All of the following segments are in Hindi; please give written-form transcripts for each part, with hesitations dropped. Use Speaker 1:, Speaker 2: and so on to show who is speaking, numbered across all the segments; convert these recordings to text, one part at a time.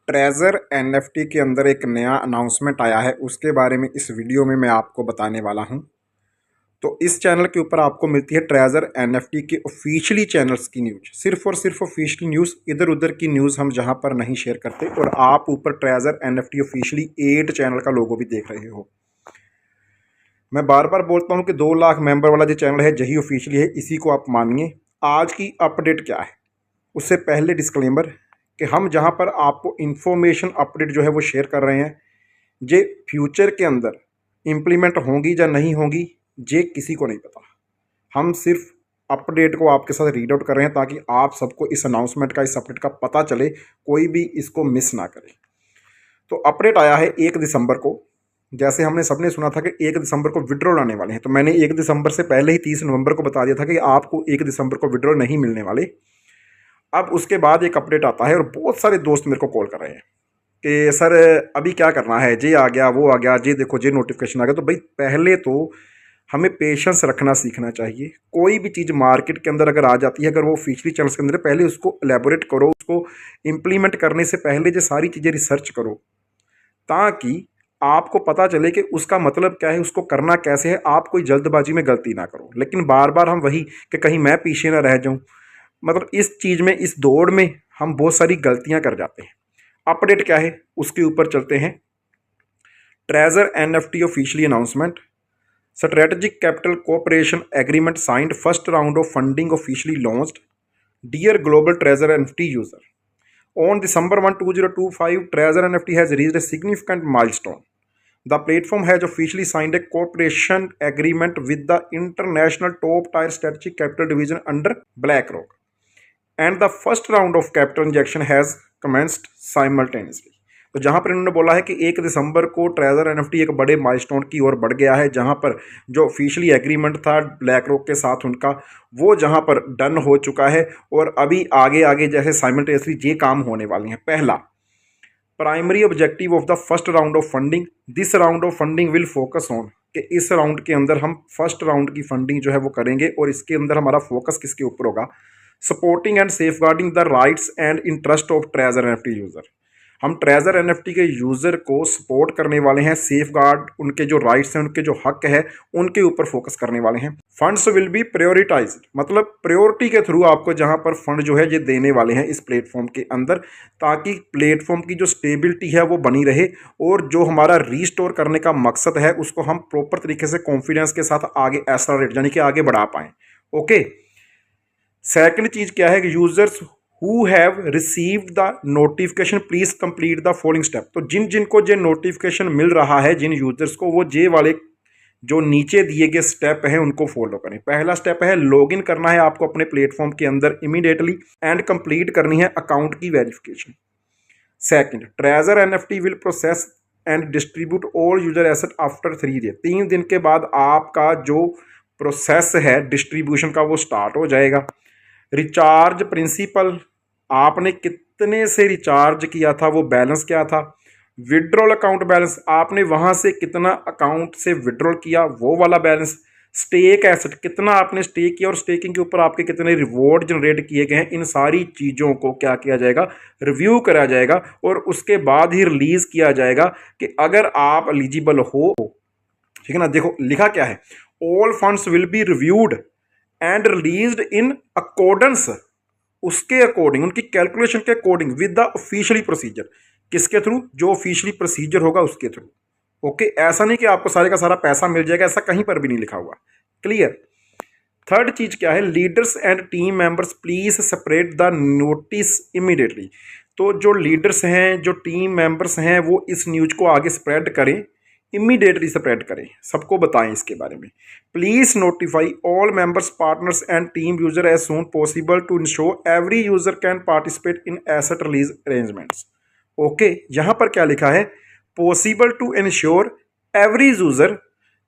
Speaker 1: ट्रेजर एनएफटी के अंदर एक नया अनाउंसमेंट आया है, उसके बारे में इस वीडियो में मैं आपको बताने वाला हूं। तो इस चैनल के ऊपर आपको मिलती है ट्रेजर एनएफटी के ऑफिशियली चैनल्स की न्यूज़, सिर्फ और सिर्फ ऑफिशियली न्यूज़, इधर उधर की न्यूज़ हम जहां पर नहीं शेयर करते। और आप ऊपर ट्रेजर एनएफटी ऑफिशियली 8 चैनल का लोगो भी देख रहे हो। मैं बार बार बोलता हूं कि 2 लाख मेंबर वाला जो चैनल है यही ऑफिशियली है, इसी को आप मानिए। आज की अपडेट क्या है, उससे पहले डिस्क्लेमर कि हम जहां पर आपको इन्फॉर्मेशन अपडेट जो है वो शेयर कर रहे हैं, ये फ्यूचर के अंदर इम्प्लीमेंट होंगी या नहीं होंगी ये किसी को नहीं पता। हम सिर्फ अपडेट को आपके साथ रीड आउट कर रहे हैं ताकि आप सबको इस अनाउंसमेंट का, इस अपडेट का पता चले, कोई भी इसको मिस ना करे। तो अपडेट आया है 1 दिसंबर को। जैसे हमने सबने सुना था कि 1 दिसंबर को विड्रॉल आने वाले हैं, तो मैंने 1 दिसंबर से पहले ही 30 नवंबर को बता दिया था कि आपको 1 दिसंबर को विड्रॉल नहीं मिलने वाले। अब उसके बाद एक अपडेट आता है और बहुत सारे दोस्त मेरे को कॉल कर रहे हैं कि सर अभी क्या करना है, जे आ गया, वो आ गया, जे देखो जे नोटिफिकेशन आ गया। तो भाई पहले तो हमें पेशेंस रखना सीखना चाहिए। कोई भी चीज़ मार्केट के अंदर अगर आ जाती है, अगर वो ऑफिशियली चैनल्स के अंदर, पहले उसको एलेबोरेट करो, उसको इम्प्लीमेंट करने से पहले जो सारी चीज़ें रिसर्च करो, ताकि आपको पता चले कि उसका मतलब क्या है, उसको करना कैसे है। आप कोई जल्दबाजी में गलती ना करो। लेकिन बार बार हम वही कि कहीं मैं पीछे ना रह जाऊं, मतलब इस चीज़ में, इस दौड़ में हम बहुत सारी गलतियां कर जाते हैं। अपडेट क्या है उसके ऊपर चलते हैं। Treasure NFT officially announcement, strategic capital cooperation agreement signed, first round of funding officially launched. Dear global treasure NFT user, on December 1 2025 treasure NFT has reached a significant milestone. The platform has officially signed a cooperation agreement with the international top-tier strategic capital division under BlackRock, and the first round of capital injection has commenced simultaneously. तो जहां पर इन्होंने बोला है कि 1 दिसंबर को ट्रेजर एनएफटी एक बड़े माइलस्टोन की ओर बढ़ गया है, जहां पर जो ऑफिशियली एग्रीमेंट था ब्लैक रॉक के साथ उनका, वो जहां पर डन हो चुका है। और अभी आगे आगे जैसे साइमल्टेनियसली ये काम होने वाले हैं। पहला, primary objective of the first round of funding, this round of funding will focus on, कि इस राउंड के अंदर हम फर्स्ट राउंड की फंडिंग जो है वो करेंगे और इसके अंदर हमारा फोकस किसके ऊपर होगा, supporting and safeguarding the rights and interest of treasure NFT user. हम ट्रेजर एनएफटी के यूजर को सपोर्ट करने वाले हैं, सेफ गार्ड, उनके जो राइट्स हैं, उनके जो हक है, उनके ऊपर फोकस करने वाले हैं। फंड्स विल बी प्रायोरिटाइज्ड, मतलब प्रायोरिटी के थ्रू आपको जहां पर फंड जो है ये देने वाले हैं इस प्लेटफॉर्म के अंदर, ताकि प्लेटफॉर्म की जो स्टेबिलिटी है वो बनी रहे और जो हमारा रीस्टोर करने का मकसद है उसको हम प्रॉपर तरीके से कॉन्फिडेंस के साथ आगे एक्सेलरेट यानी कि आगे बढ़ा पाएं। ओके। सेकंड चीज क्या है कि users who have received the notification please complete the following step. तो जिन जिनको जो नोटिफिकेशन मिल रहा है, जिन यूजर्स को, वो जे वाले जो नीचे दिए गए स्टेप हैं उनको फॉलो करें। पहला स्टेप है लॉगिन करना है आपको अपने प्लेटफॉर्म के अंदर इमीडिएटली एंड कंप्लीट करनी है अकाउंट की verification. Second, treasure NFT will process and distribute all user asset after 3 days. 3 दिन के बाद आपका जो प्रोसेस है डिस्ट्रीब्यूशन का वो स्टार्ट हो जाएगा। रिचार्ज प्रिंसिपल, आपने कितने से रिचार्ज किया था, वो बैलेंस क्या था। विड्रॉल अकाउंट बैलेंस, आपने वहां से कितना अकाउंट से विड्रॉल किया, वो वाला बैलेंस। स्टेक एसेट, कितना आपने स्टेक किया और स्टेकिंग के ऊपर आपके कितने रिवॉर्ड जनरेट किए गए हैं। इन सारी चीज़ों को क्या किया जाएगा, रिव्यू करा जाएगा और उसके बाद ही रिलीज किया जाएगा कि अगर आप एलिजिबल हो। ठीक है ना। देखो लिखा क्या है, all funds will be reviewed and released in accordance, उसके अकॉर्डिंग, उनकी कैलकुलेशन के according, with the officially procedure. किसके थ्रू, जो ऑफिशियली प्रोसीजर होगा उसके थ्रू। ओके। ऐसा नहीं कि आपको सारे का सारा पैसा मिल जाएगा, ऐसा कहीं पर भी नहीं लिखा हुआ। क्लियर। थर्ड चीज क्या है, leaders and team members please separate the notice immediately. तो जो लीडर्स हैं, जो टीम मेंबर्स हैं, वो इस न्यूज को आगे स्प्रेड करें, इमीडिएटली स्प्रेड करें, सबको बताएं इसके बारे में। Please notify all members, partners and team user as soon possible to ensure every user can participate in asset release arrangements. Okay. यहां पर क्या लिखा है, possible to ensure every user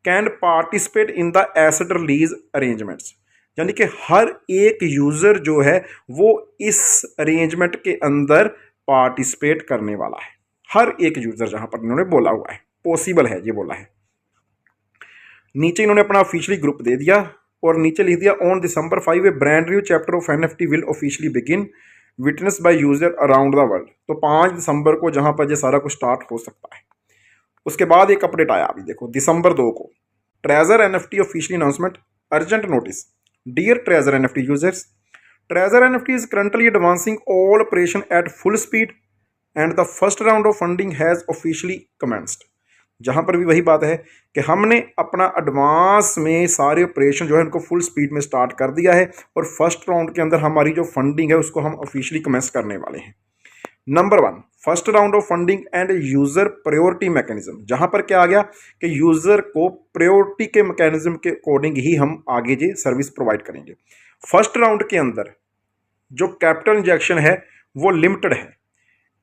Speaker 1: can participate in the asset release arrangements, यानी कि हर एक यूजर जो है वो इस अरेंजमेंट के अंदर पार्टिसिपेट करने वाला है। हर एक यूजर, जहां पर इन्होंने बोला हुआ है पॉसिबल है, ये बोला है। नीचे इन्होंने अपना ऑफिशियली ग्रुप दे दिया और नीचे लिख दिया on December 5 A brand new chapter of NFT will officially begin. Witness by user around the world. तो 5 दिसंबर को जहां पर ये सारा कुछ स्टार्ट हो सकता है। उसके बाद एक अपडेट आया अभी देखो दिसंबर 2 को, treasure NFT officially announcement, urgent notice, dear treasure NFT users, treasure NFT is currently advancing all operation at full speed and the first round of funding has officially commenced. जहां पर भी वही बात है कि हमने अपना एडवांस में सारे ऑपरेशन जो है उनको फुल स्पीड में स्टार्ट कर दिया है और फर्स्ट राउंड के अंदर हमारी जो फंडिंग है उसको हम ऑफिशियली कमेंस करने वाले हैं। Number 1, first round of funding and user priority mechanism. जहां पर क्या आ गया कि यूजर को प्रायोरिटी के मैकेनिज्म के अकॉर्डिंग ही हम आगे ये सर्विस प्रोवाइड करेंगे। फर्स्ट राउंड के अंदर जो कैपिटल इंजेक्शन है वो लिमिटेड है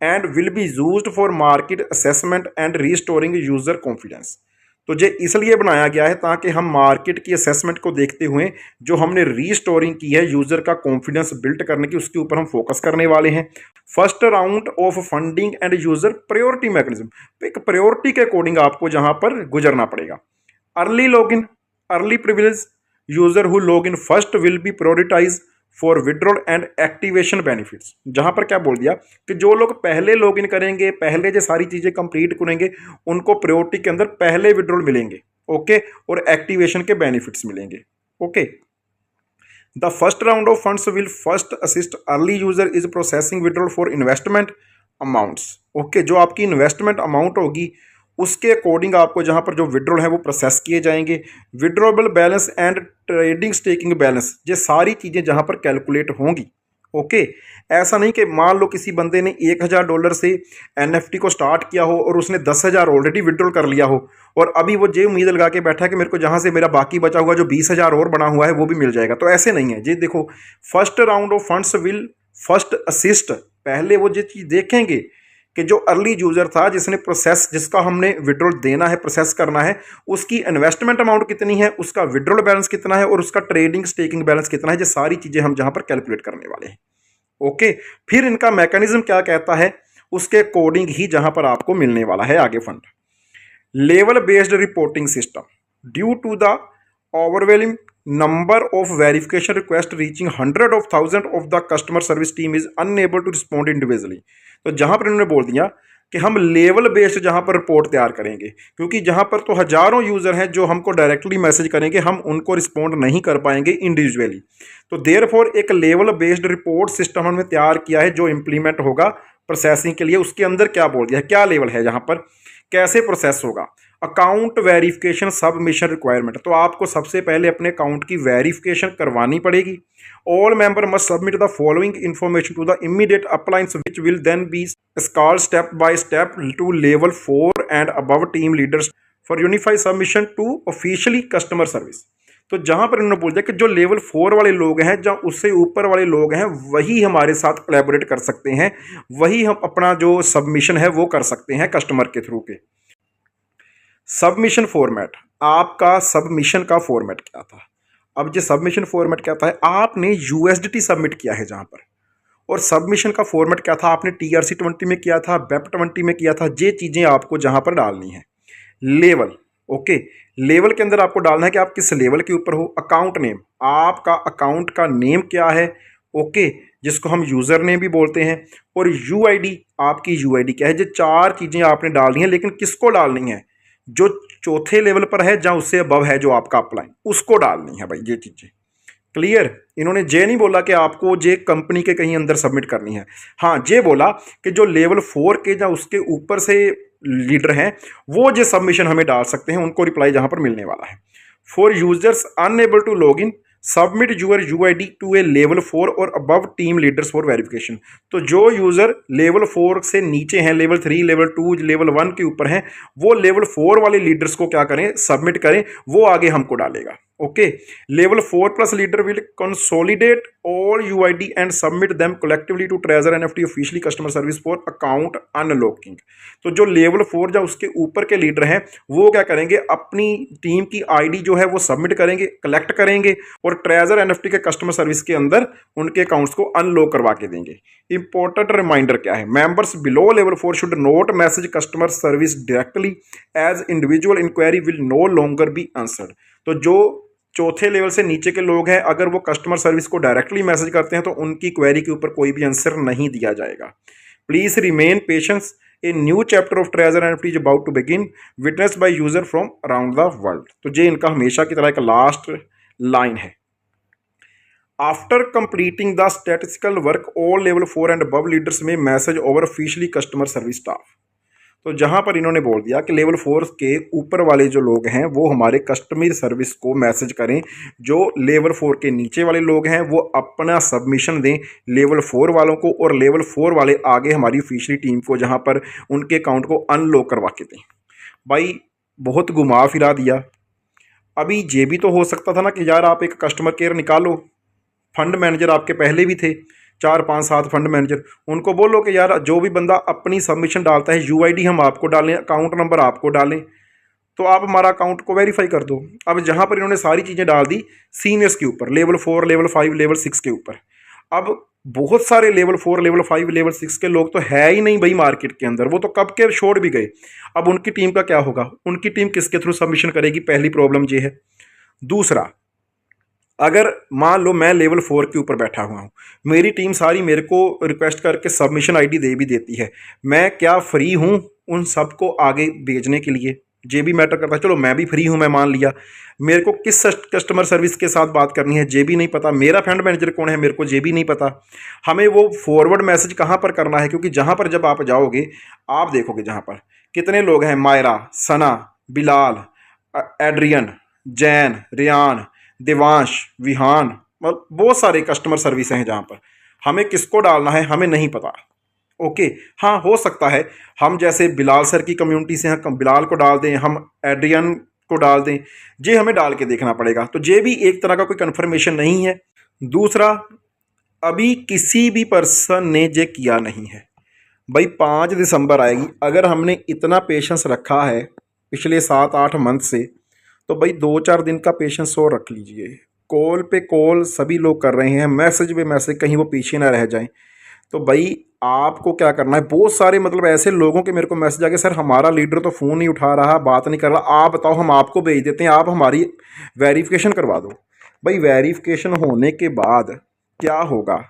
Speaker 1: and will be used for market assessment and restoring user confidence. तो ये इसलिए बनाया गया है ताकि हम मार्केट की असेसमेंट को देखते हुए जो हमने रीस्टोरिंग की है यूजर का कॉन्फिडेंस बिल्ड करने की, उसके ऊपर हम फोकस करने वाले हैं। First round of funding and user priority mechanism, तो एक प्रायोरिटी के अकॉर्डिंग आपको जहां पर गुजरना पड़ेगा। Early login, early privilege, user who log in first will be prioritise for withdrawal and activation benefits. जहां पर क्या बोल दिया कि जो लोग पहले लॉगिन करेंगे, पहले जो सारी चीजें कंप्लीट करेंगे, उनको प्रायोरिटी के अंदर पहले विड्रॉल मिलेंगे, ओके, और एक्टिवेशन के बेनिफिट्स मिलेंगे, okay. The first round of funds will first assist early user is processing withdrawal for investment amounts, okay. जो आपकी इन्वेस्टमेंट अमाउंट होगी उसके अकॉर्डिंग आपको जहां पर जो विड्रॉल है वो प्रोसेस किए जाएंगे। Withdrawable balance and trading staking balance, ये सारी चीज़ें जहां पर कैलकुलेट होंगी, ओके। ऐसा नहीं कि मान लो किसी बंदे ने $1000 से एनएफटी को स्टार्ट किया हो और उसने 10,000 ऑलरेडी विड्रॉल कर लिया हो और अभी वो ये उम्मीद लगा के बैठा है कि मेरे को जहां से मेरा बाकी बचा हुआ जो 20,000 और बना हुआ है वो भी मिल जाएगा। तो ऐसे नहीं है। ये देखो, first round of funds will first assist, पहले वो ये चीज़ देखेंगे कि जो अर्ली यूजर था जिसने प्रोसेस, जिसका हमने विड्रॉल देना है, प्रोसेस करना है, उसकी इन्वेस्टमेंट अमाउंट कितनी है, उसका विड्रॉल बैलेंस कितना है और उसका ट्रेडिंग स्टेकिंग बैलेंस कितना है, ये सारी चीजें हम जहां पर कैलकुलेट करने वाले हैं, ओके। फिर इनका मैकेनिज्म क्या कहता है उसके अकॉर्डिंग ही जहां पर आपको मिलने वाला है आगे fund. Level based reporting system, due to the overwhelming number of verification request reaching 100,000 of the customer service team is unable to respond individually. तो जहां पर इन्होंने बोल दिया कि हम लेवल बेस्ड जहां पर रिपोर्ट तैयार करेंगे, क्योंकि जहां पर तो हजारों यूजर हैं जो हमको डायरेक्टली मैसेज करेंगे, हम उनको रिस्पॉन्ड नहीं कर पाएंगे इंडिविजुअली। तो देयरफॉर एक लेवल बेस्ड रिपोर्ट सिस्टम हमने तैयार किया है जो इंप्लीमेंट होगा प्रोसेसिंग के लिए। उसके अंदर क्या बोल दिया है, क्या लेवल है, जहां पर कैसे प्रोसेस होगा। अकाउंट वेरिफिकेशन सबमिशन रिक्वायरमेंट, तो आपको सबसे पहले अपने अकाउंट की वेरिफिकेशन करवानी पड़ेगी। All members must submit the following information to the immediate uplines which will then be scaled step by step to level 4 and above team leaders for unified submission to officially customer service. तो जहां पर इन्होंने बोल दिया कि जो लेवल 4 वाले लोग हैं, जहां उससे ऊपर वाले लोग हैं, वही हमारे साथ कोलैबोरेट कर सकते हैं, वही हम अपना जो सबमिशन है वो कर सकते हैं कस्टमर के थ्रू के। सबमिशन फॉर्मेट, आपका सबमिशन का फॉर्मेट क्या था। अब ये सबमिशन फॉर्मेट क्या था, आपने यूएसडीटी सबमिट किया है जहां पर, और सबमिशन का फॉर्मेट क्या था, आपने TRC-20 में किया था, BEP-20 में किया था। ये चीजें आपको जहां पर डालनी है। लेवल, ओके, लेवल के अंदर आपको डालना है कि आप किस लेवल के ऊपर हो। अकाउंट नेम, आपका अकाउंट का नेम क्या है, ओके, जिसको हम यूजर नेम भी बोलते हैं। और यूआईडी, आपकी यूआईडी क्या है। ये 4 चीजें आपने डालनी है, लेकिन किसको डालनी है, जो चौथे लेवल पर है, जहां उससे अबव है जो आपका अपलाइन, उसको डालनी है भाई ये चीजें। क्लियर। इन्होंने जे नहीं बोला कि आपको जे कंपनी के कहीं अंदर सबमिट करनी है। हाँ, जे बोला कि जो लेवल 4 के या उसके ऊपर से लीडर हैं वो जे सबमिशन हमें डाल सकते हैं, उनको रिप्लाई जहां पर मिलने वाला है। For users unable to log in submit your UID to a level 4 और above team leaders for verification. तो जो यूजर लेवल 4 से नीचे हैं, लेवल 3, लेवल 2, लेवल 1 के ऊपर हैं, वो लेवल 4 वाले लीडर्स को क्या करें, सबमिट करें, वो आगे हमको डालेगा, okay. Level 4 plus leader will consolidate all UID and submit them collectively to Treasure NFT officially customer service for account unlocking. तो जो लेवल 4 या उसके ऊपर के लीडर हैं वो क्या करेंगे, अपनी टीम की आईडी जो है वो सबमिट करेंगे, कलेक्ट करेंगे और ट्रेजर एनएफटी के कस्टमर सर्विस के अंदर उनके अकाउंट्स को अनलॉक करवा के देंगे। इंपॉर्टेंट रिमाइंडर क्या है, members below level 4 should not message customer service directly as individual inquiry will no longer be answered. तो जो चौथे लेवल से नीचे के लोग हैं, अगर वो कस्टमर सर्विस को डायरेक्टली मैसेज करते हैं तो उनकी क्वेरी के ऊपर कोई भी आंसर नहीं दिया जाएगा। Please remain patience, a new chapter of treasure NFT is about to begin, witness by user from around the world. तो ये इनका हमेशा की तरह एक लास्ट लाइन है। After completing the statistical work all level 4 and above leaders may message over officially customer service staff. तो जहां पर इन्होंने बोल दिया कि लेवल 4 के ऊपर वाले जो लोग हैं वो हमारे कस्टमर सर्विस को मैसेज करें, जो लेवल 4 के नीचे वाले लोग हैं वो अपना सबमिशन दें लेवल 4 वालों को, और लेवल 4 वाले आगे हमारी ऑफिशियली टीम को जहां पर उनके अकाउंट को अनलॉक करवा के दें। भाई बहुत घुमा फिरा दिया। अभी ये भी तो हो सकता था ना कि यार आप एक कस्टमर केयर निकालो, फंड मैनेजर आपके पहले भी थे, 4 5 7 फंड मैनेजर, उनको बोलो कि यार जो भी बंदा अपनी सबमिशन डालता है यूआईडी हम आपको डालें, अकाउंट नंबर आपको डालें, तो आप हमारा अकाउंट को वेरीफाई कर दो। अब जहाँ पर इन्होंने सारी चीज़ें डाल दी सीनियर्स के ऊपर, लेवल 4 लेवल 5 लेवल 6 के ऊपर। अब बहुत सारे लेवल 4 लेवल 5 लेवल 6 के लोग तो है ही नहीं भाई मार्केट के अंदर, वो तो कब के छोड़ भी गए। अब उनकी टीम का क्या होगा, उनकी टीम किसके थ्रू सबमिशन करेगी, पहली प्रॉब्लम ये है। दूसरा, अगर मान लो मैं लेवल 4 के ऊपर बैठा हुआ हूँ, मेरी टीम सारी मेरे को रिक्वेस्ट करके सबमिशन आईडी दे भी देती है, मैं क्या फ्री हूँ उन सबको आगे भेजने के लिए? जे भी मैटर करता है। चलो मैं भी फ्री हूँ, मैं मान लिया, मेरे को किस कस्टमर सर्विस के साथ बात करनी है जे भी नहीं पता, मेरा फंड मैनेजर कौन है मेरे को जे भी नहीं पता, हमें वो फॉरवर्ड मैसेज कहाँ पर करना है, क्योंकि जहाँ पर जब आप जाओगे आप देखोगे जहाँ पर कितने लोग हैं, मायरा, सना, बिलाल, एड्रियन, जैन, रियान, देवांश, विहान, मतलब बहुत सारे कस्टमर सर्विस हैं जहाँ पर हमें किसको डालना है हमें नहीं पता। ओके, हाँ हो सकता है हम जैसे बिलाल सर की कम्युनिटी से हम बिलाल को डाल दें, हम एड्रियन को डाल दें, ये हमें डाल के देखना पड़ेगा। तो ये भी एक तरह का कोई कन्फर्मेशन नहीं है। दूसरा, अभी किसी भी पर्सन ने ये किया नहीं है भाई। 5 दिसंबर आएगी, अगर हमने इतना पेशेंस रखा है पिछले 7-8 मंथ से, तो भाई 2-4 दिन का पेशेंस और रख लीजिए। कॉल पे कॉल सभी लोग कर रहे हैं, मैसेज पे मैसेज, कहीं वो पीछे ना रह जाएं। तो भाई आपको क्या करना है, बहुत सारे मतलब ऐसे लोगों के मेरे को मैसेज आ गए, सर हमारा लीडर तो फ़ोन नहीं उठा रहा, बात नहीं कर रहा, आप बताओ हम आपको भेज देते हैं, आप हमारी वेरिफिकेशन करवा दो। भाई वेरिफिकेशन होने के बाद क्या होगा,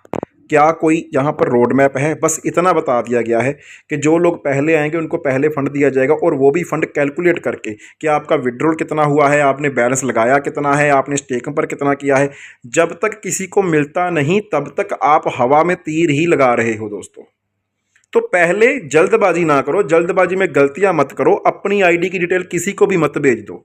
Speaker 1: क्या कोई यहाँ पर रोड मैप है? बस इतना बता दिया गया है कि जो लोग पहले आएंगे उनको पहले फंड दिया जाएगा, और वो भी फंड कैलकुलेट करके कि आपका विड्रॉल कितना हुआ है, आपने बैलेंस लगाया कितना है, आपने स्टेक पर कितना किया है। जब तक किसी को मिलता नहीं तब तक आप हवा में तीर ही लगा रहे हो दोस्तों। तो पहले जल्दबाजी ना करो, जल्दबाजी में गलतियां मत करो, अपनी आईडी की डिटेल किसी को भी मत भेज दो।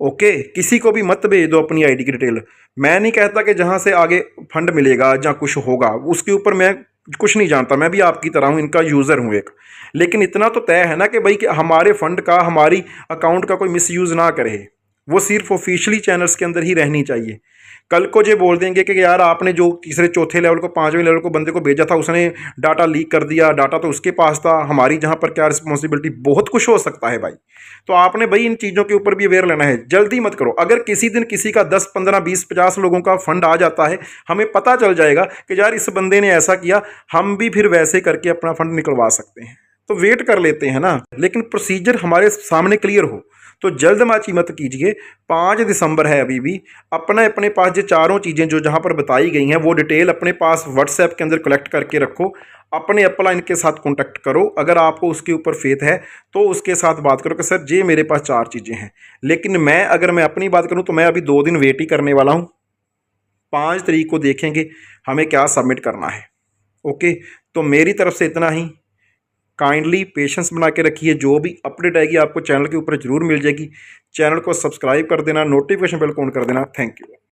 Speaker 1: ओके, किसी को भी मत भेज दो अपनी आईडी की डिटेल। मैं नहीं कहता कि जहाँ से आगे फंड मिलेगा या कुछ होगा उसके ऊपर मैं कुछ नहीं जानता, मैं भी आपकी तरह हूँ, इनका यूज़र हूँ एक। लेकिन इतना तो तय है ना कि भाई कि हमारे फंड का, हमारी अकाउंट का कोई मिसयूज़ ना करे, वो सिर्फ ऑफिशियली चैनल्स के अंदर ही रहनी चाहिए। कल को ये बोल देंगे कि यार आपने जो तीसरे चौथे लेवल को 5वें लेवल को बंदे को भेजा था उसने डाटा लीक कर दिया, डाटा तो उसके पास था, हमारी जहाँ पर क्या रिस्पॉन्सिबिलिटी, बहुत कुछ हो सकता है भाई। तो आपने भाई इन चीज़ों के ऊपर भी अवेयर लेना है, जल्दी मत करो। अगर किसी दिन किसी का 10 15 20 50 लोगों का फंड आ जाता है, हमें पता चल जाएगा कि यार इस बंदे ने ऐसा किया, हम भी फिर वैसे करके अपना फंड निकलवा सकते हैं। तो वेट कर लेते हैं ना, लेकिन प्रोसीजर हमारे सामने क्लियर हो। तो जल्दबाजी मत कीजिए, 5 दिसंबर है अभी भी। अपने पास ये चारों चीज़ें जो जहाँ पर बताई गई हैं वो डिटेल अपने पास व्हाट्सएप के अंदर कलेक्ट करके रखो, अपने अपलाइन के साथ कॉन्टैक्ट करो। अगर आपको उसके ऊपर फेथ है तो उसके साथ बात करो कि सर ये मेरे पास 4 चीज़ें हैं। लेकिन अगर मैं अपनी बात करूँ तो मैं अभी 2 दिन वेट ही करने वाला हूँ। 5 तारीख को देखेंगे हमें क्या सबमिट करना है। ओके, तो मेरी तरफ से इतना ही। काइंडली पेशेंस बना के रखिए, जो भी अपडेट आएगी आपको चैनल के ऊपर ज़रूर मिल जाएगी। चैनल को सब्सक्राइब कर देना, नोटिफिकेशन बेल को ऑन कर देना। Thank you.